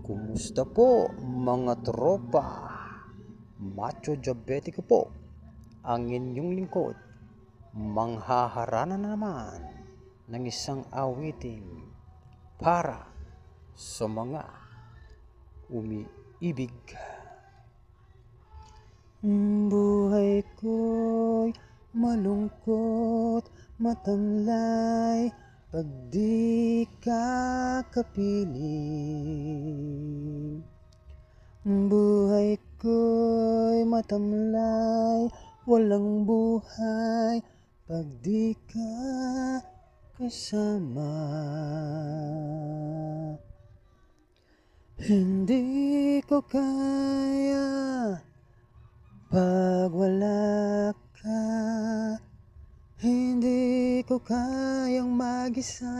Kumusta po mga tropa? Macho Diabetico po, ang inyong lingkod. Manghaharana na naman ng isang awiting para sa mga umiibig. Buhay ko'y malungkot, matamlay, pag di ka kapiling. Buhay ko'y matamlay, walang buhay, pag di ka kasama. Hindi ko kaya pag wala ka, hindi ko kayang mag-isa.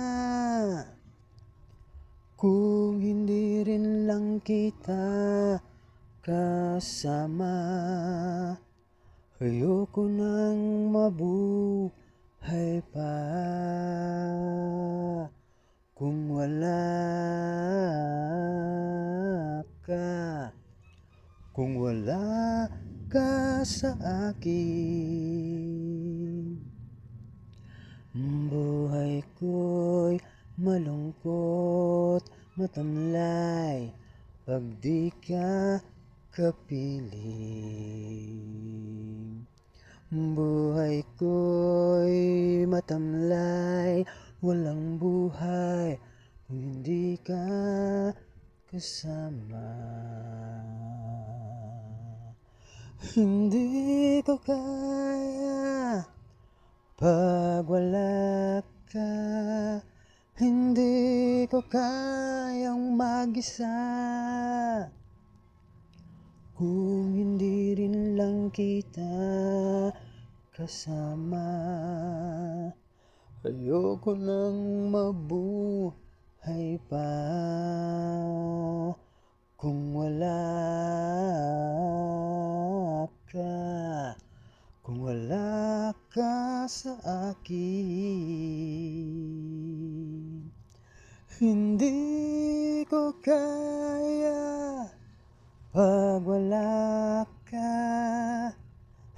Kung hindi rin lang kita kasama, ayoko nang mabuhay pa. Kung wala ka, kung wala ka sa akin, buhay ko'y malungkot, matamlay, pag di ka kapiling. Buhay ko'y matamlay, walang buhay, kung hindi ka kasama. Hindi ko kaya pag wala ka, hindi ko kayang mag-isa. Kung hindi rin lang kita kasama, ayoko nang mabuhay pa. Kung wala ka, kung wala ka sa akin, hindi ko kaya pag wala ka,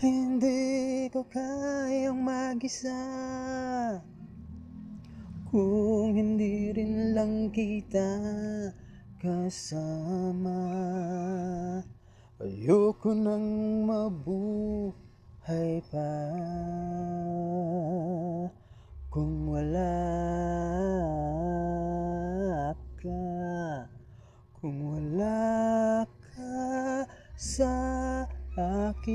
hindi ko kayang mag-isa. Kung hindi rin lang kita kasama, ayoko nang mabuhay pa. Kung wala ka, kung wala ka sa akin.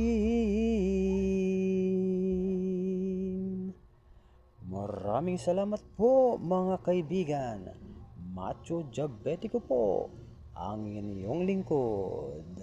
Maraming salamat po mga kaibigan. Macho Diabetico po, ang inyong lingkod.